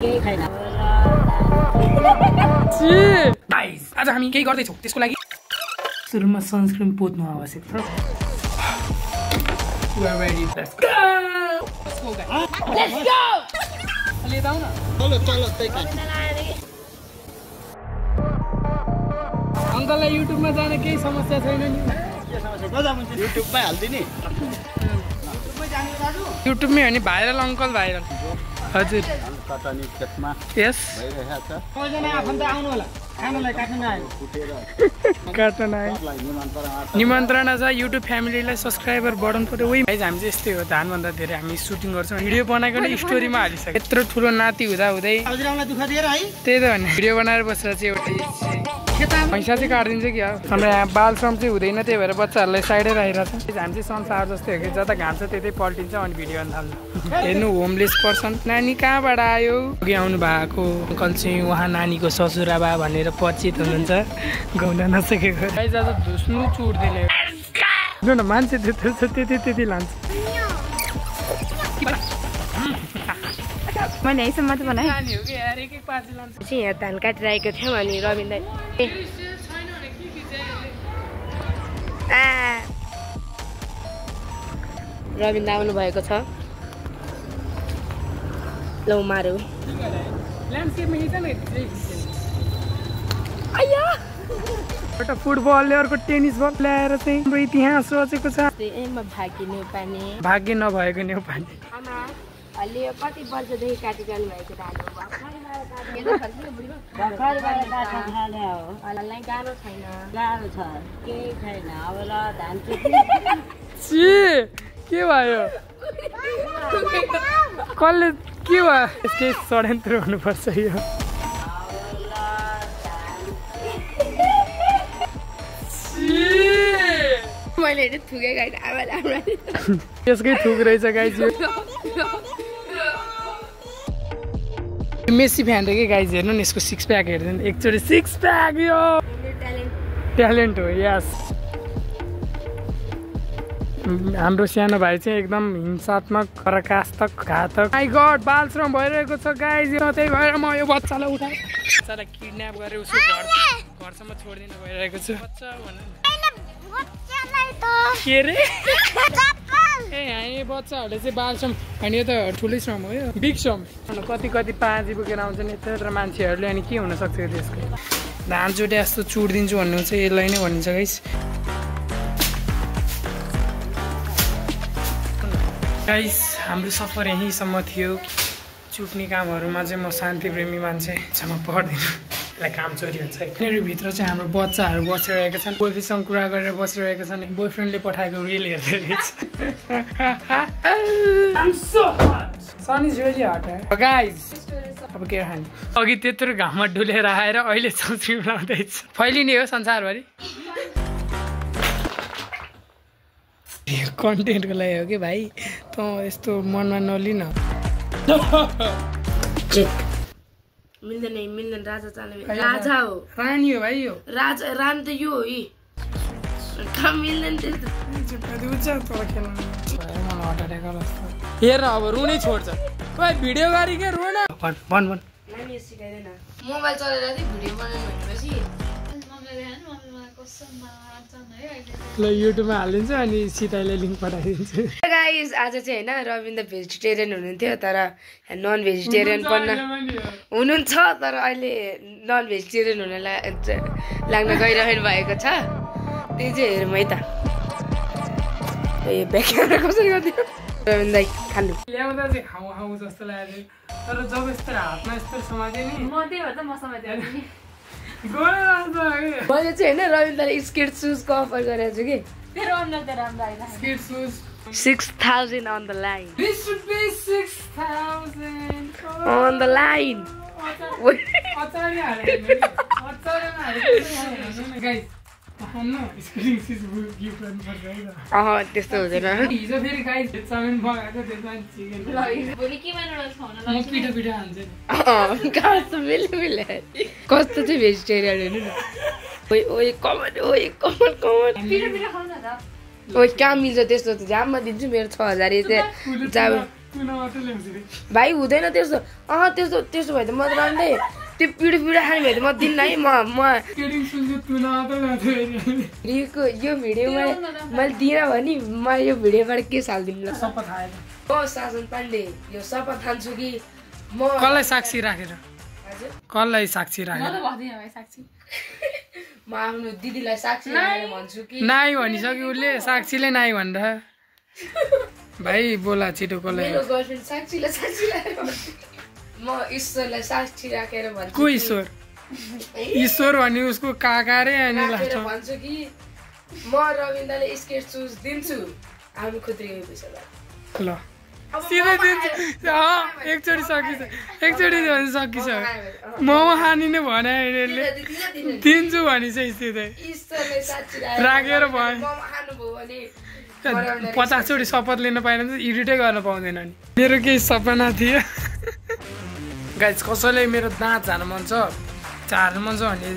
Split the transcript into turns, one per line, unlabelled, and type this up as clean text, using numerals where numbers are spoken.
आज हामी केही गर्दैछौँ त्यसको लागि सुरुमा सनस्क्रिन पोत्नु आवश्यक छ अङ्कललाई युट्युबमा जान केही समस्या छैन नि
युट्युबमै हाल्दिने
युट्युबमै हो नि भाइरल अङ्कल भाइरल हजुर
कटनी त्यसमा
यस
भइरहेको छ
सबैजना आफन्त आउनु होला खानालाई काट्न आयो निमन्त्रणा छ युट्युब फ्यामिलीलाई सब्सक्राइबर बढाउनु पर्यो उही गाइज हामी चाहिँ यस्तै हो धानभन्दा धेरै हामी सुटिङ गर्छौँ भिडियो बनाएको नै स्टोरीमा हालिसक्यो यत्रो ठुलो नाति हुँदा हुँदै त्यही त भने भिडियो बनाएर बसेर चाहिँ एउटा पैसा चाहिँ काटिदिन्छ कि हाम्रो यहाँ बालश्रम चाहिँ हुँदैन त्यही भएर बच्चाहरूलाई साइडै राखिरहेको छ हामी चाहिँ संसार जस्तै हो कि जता घाम छ त्यतै पल्टिन्छ अनि भिडियो गर्न थाल्छ हेर्नु होमलेस पर्सन नानी कहाँबाट आयो अघि आउनु भएको अङ्कल चाहिँ उहाँ नानीको ससुराबा भनेर परिचित हुनुहुन्छ गाउन नसकेको गाइज आज धुस्नु चुट्दैन न मान्छे त्यति लान्छ
मैले यहीसम्म मात्र बनाएँ
नानी हो कि यार एक पाँच लान्छ
चाहिँ यहाँ धान काटिरहेको थियौँ अनि रविन दाइ रविन दाइ आउनु भएको छ लौ मार्यो
एउटा फुटबलले अर्को टेनिस बल ल्याएर चाहिँ हाम्रो इतिहास रचेको छ भाग्य नभएको न्यौपाने
अहिले यो कति वर्षदेखि काटिरहनु भएको धान गाह्रो छैन केही छैन अब ल धान
के भयो कसले के भयो यसकै षड्यन्त्र हुनुपर्छ यो
मैले थुके गाई
यसकै थुक रहेछ गाइज मेसी फ्यान थियो कि गाइज हेर्नु नि यसको सिक्स प्याक हेर्दैन एकचोटि सिक्स प्याक यो ट्यालेन्ट हो यस हाम्रो सानो भाइ चाहिँ एकदम हिंसात्मक पराकाष्ठक घातक माइ गड बालश्रम भइरहेको छ गाइज त्यही भएर म यो बच्चालाई उठाएँ बच्चालाई किडन्याप गरेर उसको घरसम्म छोडिदिनु भइरहेको छु के रे ए यहाँ बच्चाहरूले चाहिँ बालश्रम अनि यो त ठुलै श्रम हो यो बिग श्रम कति कति पाँची बोकेर आउँछ नि यत्रो मान्छेहरूले अनि के हुनसक्छ त्यसको धान चोटे जस्तो चुडिदिन्छु भन्नु चाहिँ यसलाई नै भनिन्छ गाइस गाइस हाम्रो सफर यहीँसम्म थियो चुट्ने कामहरूमा चाहिँ म शान्ति प्रेमी मान्छे क्षमा पर्दिनँ यसलाई काम चोरी हुन्छ यिनीहरूभित्र चाहिँ हाम्रो बच्चाहरू बसिरहेका छन् बोयफ्रेन्डसँग कुरा गरेर बसिरहेका छन् बोयफ्रेन्डले पठाएको रिल हेर्दै रहेछ अब के खाने अघि त्यत्रो घाममा डुलेर आएर अहिले सनस्क्रिन लाउँदैछ फैलिने हो संसारभरि कन्टेन्टको लागि हो कि भाइ त यस्तो मनमा नलिन
मिल्दैन राजा चाल्ने राजा हो
रानी हो भाइ यो
राजा रानी त यो हो काम मिल्दैन
हेर अब रुनै छोड्छ भिडियो गरी के रुन भन
मोबाइल चलेर भिडियो बनाउनु भनेपछि
ल युट्युबमा हालिदिन्छु अनि सीताले लिङ्क पठाइदिन्छु
गाइस आज चाहिँ होइन रविन्द्र भेजिटेरियन हुनुहुन्थ्यो तर नन भेजिटेरियन पनि हुनुहुन्छ तर अहिले नन भेजिटेरियन हुन लाग्न गइरहनु भएको छ त्यही चाहिँ हेरौँ है त ए ब्याकग्राउन्ड कसरी गरिदियो रविन्द्र दाइ खानु
ल्याउँदा चाहिँ खाउँ जस्तो लाग्यो तर जब यस्तो हातमा यस्तो समात्यो नि
म त्यही भएर त म समातेँ
मैले
चाहिँ होइन रविन्द्रले स्केट सुजको अफर गरेको छु कि 6,000 on the line.
This should be 6,000
on the line.
Guys,
त्यस्तो हुँदैन
हिजो फेरि गाइस चाउमिन पकाएको त्यसमा चिकन पिठो
कस्तो चाहिँ भेजिटेरियन हेर्नु न ओइ कमन कहाँ मिल्छ त्यस्तो त जाममा दिन्छु मेरो 6,000 चाहिँ भाइ हुँदैन त्यस्तो त्यस्तो त्यस्तो भए त म त राम्रै त्यो पिडो खाने भए त म दिन्न है यो भिडियोमा मैले दिएन भने मैले यो भिडियोबाट के सालिदिनु ल म शासन पाण्डे यो शपथ खान्छु कि म
कसलाई साक्षी राखेर कसलाई साक्षी राखेर
म आफ्नो दिदीलाई साक्षी राखेर भन्छु कि
नाइ भनिसक्यो उसले साक्षीले नाइ भनेर भाइ बोला छिटो कसलाई
मेरो गर्लफ्रेन्ड साक्षीलाई साक्षी राखेर भन्छु म ईश्वरलाई साक्षी राखेर भन्छु
को ईश्वर ईश्वर भने उसको काका रे अनि लाग्छ
भन्छु कि म रविन्द्रले स्केट सुज दिन्छु हामी खुद्रीको पैसा
ल सिधै दिन्छु एकचोटि सकिन्छ मोमो खाने नै भने दिन्छु भनिसक्यो सिधै राखेर भयो 50 चोटि शपथ लिन पाएन भने एडिटै गर्न पाउँदैन नि मेरो केही सपना थियो गाइस कसैले मेरो दाँत झार्नु मन छ भने